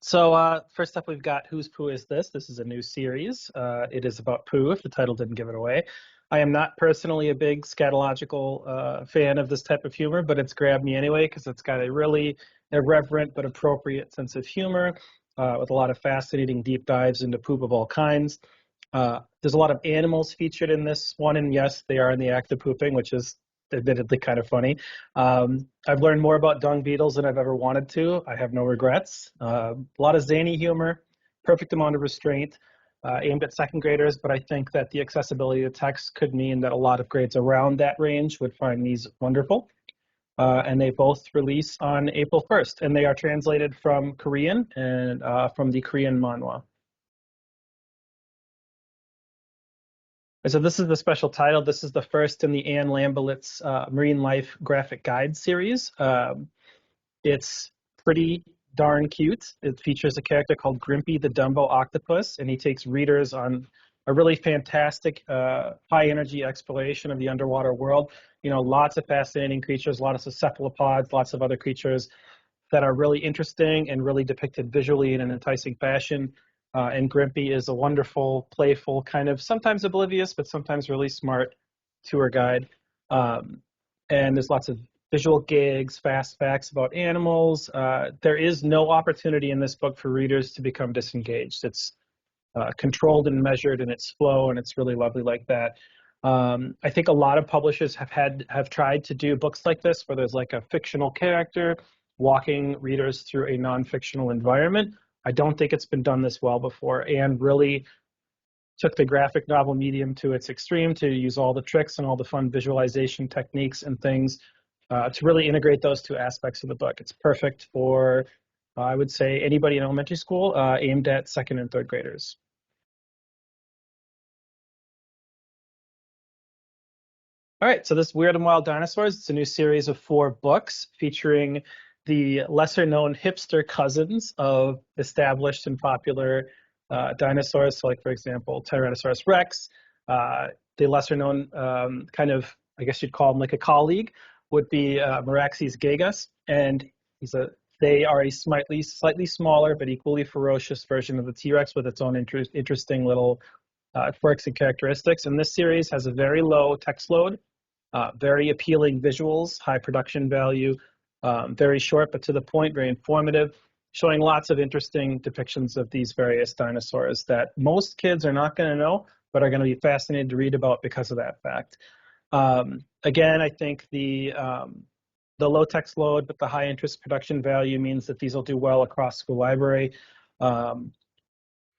First up, we've got Whose Pooh Is This? This is a new series. It is about poo, if the title didn't give it away. I am not personally a big scatological fan of this type of humor, but it's grabbed me anyway because it's got a really irreverent but appropriate sense of humor with a lot of fascinating deep dives into poop of all kinds. There's a lot of animals featured in this one, and yes, they are in the act of pooping, which is admittedly kind of funny. I've learned more about dung beetles than I've ever wanted to. I have no regrets. A lot of zany humor, perfect amount of restraint, aimed at second graders, but I think that the accessibility to text could mean that a lot of grades around that range would find these wonderful. And they both release on April 1st, and they are translated from Korean and from the Korean manhwa. So this is the special title. This is the first in the Anne Lambelet's Marine Life Graphic Guide series. It's pretty darn cute. It features a character called Grimpy the Dumbo Octopus, and he takes readers on a really fantastic high energy exploration of the underwater world. You know, lots of fascinating creatures, lots of cephalopods, lots of other creatures that are really interesting and really depicted visually in an enticing fashion. And Grimpy is a wonderful, playful, kind of sometimes oblivious, but sometimes really smart tour guide. And there's lots of visual gigs, fast facts about animals. There is no opportunity in this book for readers to become disengaged. It's controlled and measured in its flow, and it's really lovely like that. I think a lot of publishers have tried to do books like this where there's like a fictional character walking readers through a non-fictional environment. I don't think it's been done this well before, and really took the graphic novel medium to its extreme to use all the tricks and all the fun visualization techniques and things to really integrate those two aspects of the book. It's perfect for, I would say, anybody in elementary school aimed at second and third graders. All right, so this Weird and Wild Dinosaurs, it's a new series of 4 books featuring the lesser-known hipster cousins of established and popular dinosaurs. So, like, for example, Tyrannosaurus Rex. The lesser-known kind of, I guess you'd call him like a colleague, would be Meraxes gigas. And they are a slightly smaller but equally ferocious version of the T-Rex with its own interesting little quirks and characteristics. And this series has a very low text load, very appealing visuals, high production value, very short but to the point, very informative, showing lots of interesting depictions of these various dinosaurs that most kids are not going to know, but are going to be fascinated to read about because of that fact. Again, I think the low text load but the high interest production value means that these will do well across school library. And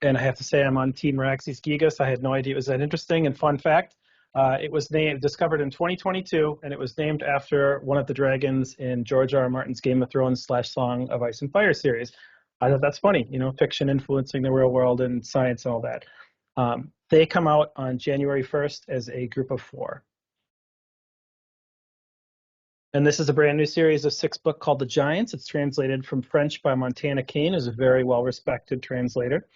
I have to say I'm on Team Meraxes gigas. I had no idea it was that interesting. And fun fact, it was discovered in 2022, and it was named after one of the dragons in George R.R. Martin's Game of Thrones / Song of Ice and Fire series. I thought that's funny, you know, fiction influencing the real world and science and all that. They come out on January 1st as a group of 4. And this is a brand new series of 6 books called The Giants. It's translated from French by Montana Kane, who's a very well-respected translator.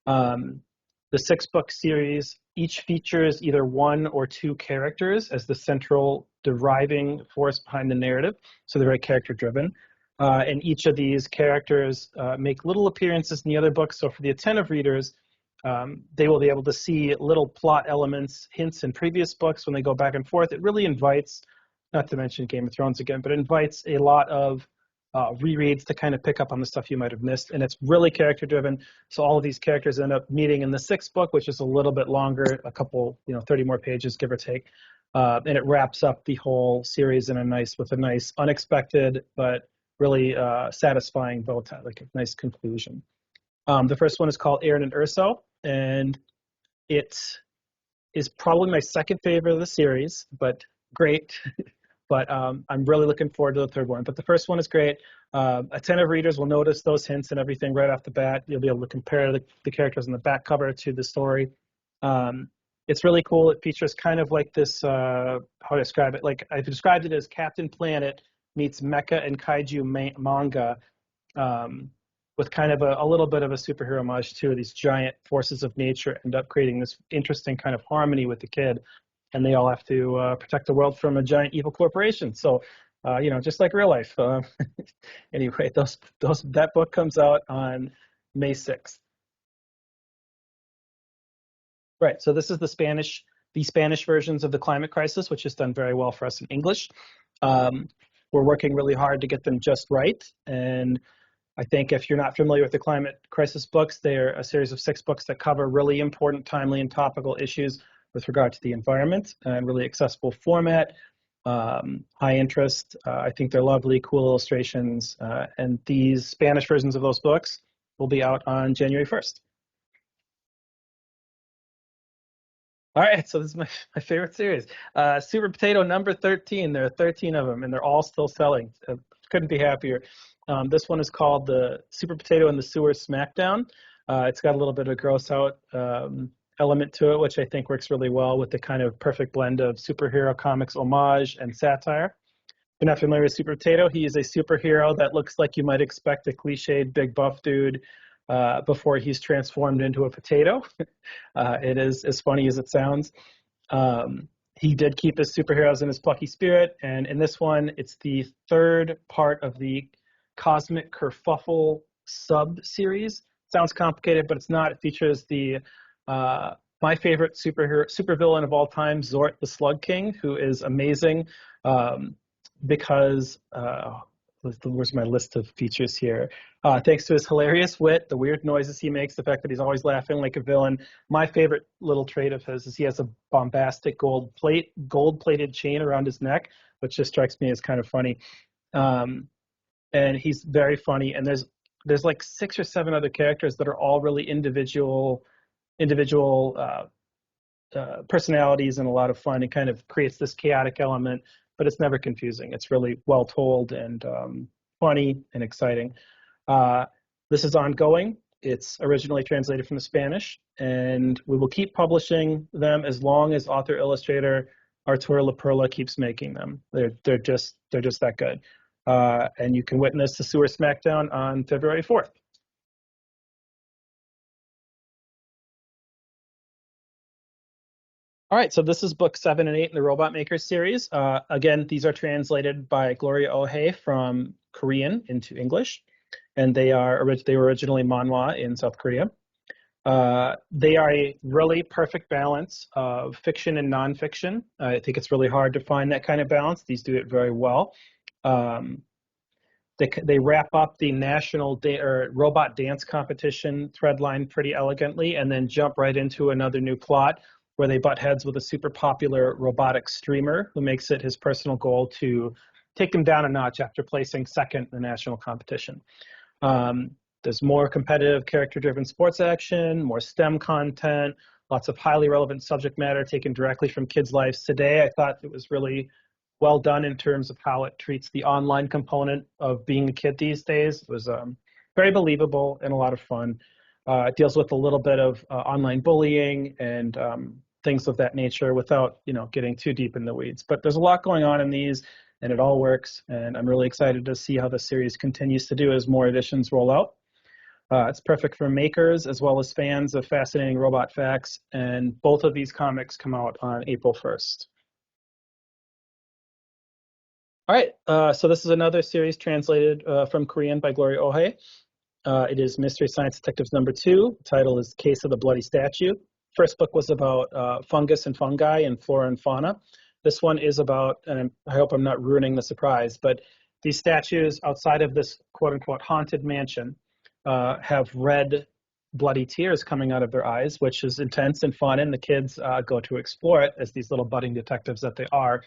The 6-book series each features either 1 or 2 characters as the central driving force behind the narrative, so they're very character-driven. And each of these characters make little appearances in the other books, so for the attentive readers, they will be able to see little plot elements, hints in previous books when they go back and forth. It really invites, not to mention Game of Thrones again, but it invites a lot of rereads to kind of pick up on the stuff you might have missed, and it's really character driven. So all of these characters end up meeting in the 6th book, which is a little bit longer, a couple, 30 more pages, give or take, and it wraps up the whole series in a nice unexpected but really satisfying bow tie, like a nice conclusion. The first one is called Aaron and Urso, and it is probably my second favorite of the series, but great. But I'm really looking forward to the third one. But the first one is great. Attentive readers will notice those hints and everything right off the bat. You'll be able to compare the characters on the back cover to the story. It's really cool. It features kind of like this, how to describe it? Like I've described it as Captain Planet meets mecha and kaiju manga with kind of a little bit of a superhero homage too. These giant forces of nature end up creating this interesting kind of harmony with the kid. And they all have to protect the world from a giant evil corporation. So, just like real life. Anyway, that book comes out on May 6th. Right. So this is the Spanish versions of the climate crisis, which has done very well for us in English. We're working really hard to get them just right. And I think if you're not familiar with the climate crisis books, they're a series of 6 books that cover really important, timely, and topical issues with regard to the environment and really accessible format, high interest. I think they're lovely, cool illustrations. And these Spanish versions of those books will be out on January 1st. All right, so this is my favorite series. Super Potato number 13. There are 13 of them, and they're all still selling. Couldn't be happier. This one is called the Super Potato in the Sewer Smackdown. It's got a little bit of a gross out element to it, which I think works really well with the kind of perfect blend of superhero comics homage and satire. If you're not familiar with Super Potato, he is a superhero that looks like you might expect a cliched big buff dude before he's transformed into a potato. It is as funny as it sounds. He did keep his superheroes in his plucky spirit, and in this one, it's the 3rd part of the Cosmic Kerfuffle sub-series. Sounds complicated, but it's not. It features the my favorite supervillain of all time, Zort the Slug King, who is amazing because where's my list of features here? Thanks to his hilarious wit, the weird noises he makes, the fact that he's always laughing like a villain. My favorite little trait of his is he has a bombastic gold-plated chain around his neck, which just strikes me as kind of funny. And he's very funny. And there's like 6 or 7 other characters that are all really individual personalities and a lot of fun. It kind of creates this chaotic element, but it's never confusing. It's really well told and funny and exciting. This is ongoing. It's originally translated from the Spanish, and we will keep publishing them as long as author-illustrator Artur La Perla keeps making them. They're just that good. And you can witness the Sewer Smackdown on February 4th. All right, so this is book 7 and 8 in the Robot Maker series. Again, these are translated by Gloria Ohae from Korean into English, and they were originally manhwa in South Korea. They are a really perfect balance of fiction and nonfiction. I think it's really hard to find that kind of balance. These do it very well. They wrap up the national robot dance competition threadline pretty elegantly, and then jump right into another new plot where they butt heads with a super popular robotic streamer who makes it his personal goal to take them down a notch after placing 2nd in the national competition. There's more competitive character-driven sports action, more STEM content, lots of highly relevant subject matter taken directly from kids' lives today. I thought it was really well done in terms of how it treats the online component of being a kid these days. It was very believable and a lot of fun. It deals with a little bit of online bullying and things of that nature without, getting too deep in the weeds. But there's a lot going on in these, and it all works. And I'm really excited to see how the series continues to do as more editions roll out. It's perfect for makers as well as fans of fascinating robot facts. And both of these comics come out on April 1st. All right, so this is another series translated from Korean by Gloria Ohae. It is Mystery Science Detectives number 2. The title is Case of the Bloody Statue. First book was about fungus and fungi and flora and fauna. This one is about, and I hope I'm not ruining the surprise, but these statues outside of this quote-unquote haunted mansion have red bloody tears coming out of their eyes, which is intense and fun, and the kids go to explore it as these little budding detectives that they are.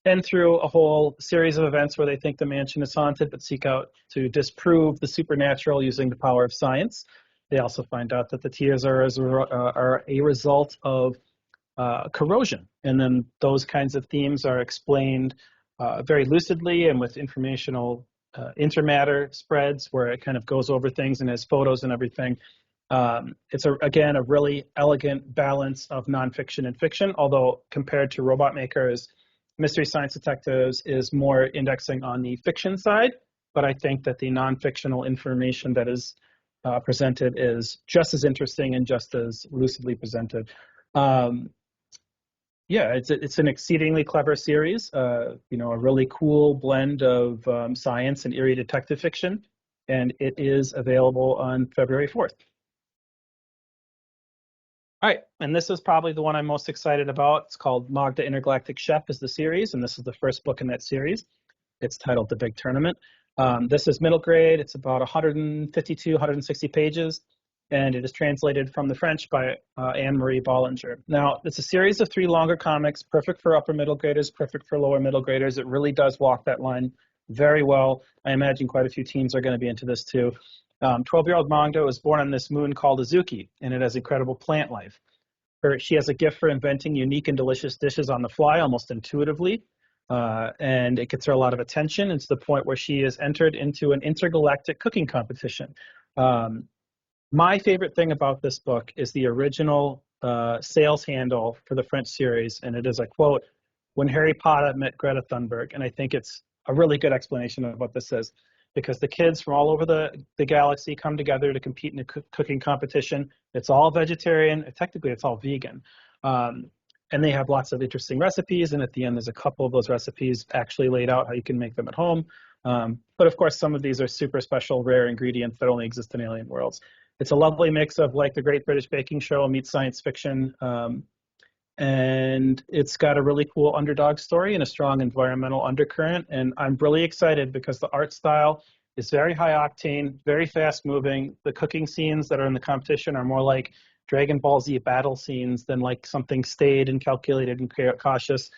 And through a whole series of events where they think the mansion is haunted, but seek out to disprove the supernatural using the power of science. They also find out that the tears are a result of corrosion. And then those kinds of themes are explained very lucidly and with informational intermatter spreads where it kind of goes over things and has photos and everything. It's, again, a really elegant balance of nonfiction and fiction, although compared to Robot Makers, Mystery Science Detectives is more indexing on the fiction side, but I think that the non-fictional information that is presented is just as interesting and just as lucidly presented. Yeah, it's an exceedingly clever series, a really cool blend of science and eerie detective fiction. and it is available on February 4th. All right, and this is probably the one I'm most excited about. It's called Magda Intergalactic Chef is the series, and this is the first book in that series. It's titled The Big Tournament. This is middle grade. It's about 152, 160 pages, and it is translated from the French by Anne-Marie Bollinger. Now, it's a series of 3 longer comics, perfect for upper middle graders, perfect for lower middle graders. It really does walk that line very well. I imagine quite a few teens are going to be into this too. 12-year-old Magda was born on this moon called Azuki, and it has incredible plant life. She has a gift for inventing unique and delicious dishes on the fly, almost intuitively, and it gets her a lot of attention, and to the point where she is entered into an intergalactic cooking competition. My favorite thing about this book is the original sales handle for the French series, and it is a quote, "When Harry Potter met Greta Thunberg," and I think it's a really good explanation of what this is, because the kids from all over the galaxy come together to compete in a cooking competition. It's all vegetarian. Technically, it's all vegan. And they have lots of interesting recipes, and at the end, there's a couple of those recipes actually laid out how you can make them at home. But of course, some of these are super special, rare ingredients that only exist in alien worlds. It's a lovely mix of like the Great British Baking Show meets science fiction, and it's got a really cool underdog story and a strong environmental undercurrent. And I'm really excited because the art style is very high octane, very fast moving. The cooking scenes that are in the competition are more like Dragon Ball Z battle scenes than like something staid and calculated and cautious.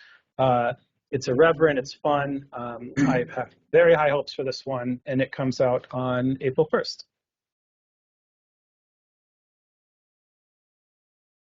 It's irreverent, it's fun. I have very high hopes for this one, and it comes out on April 1st.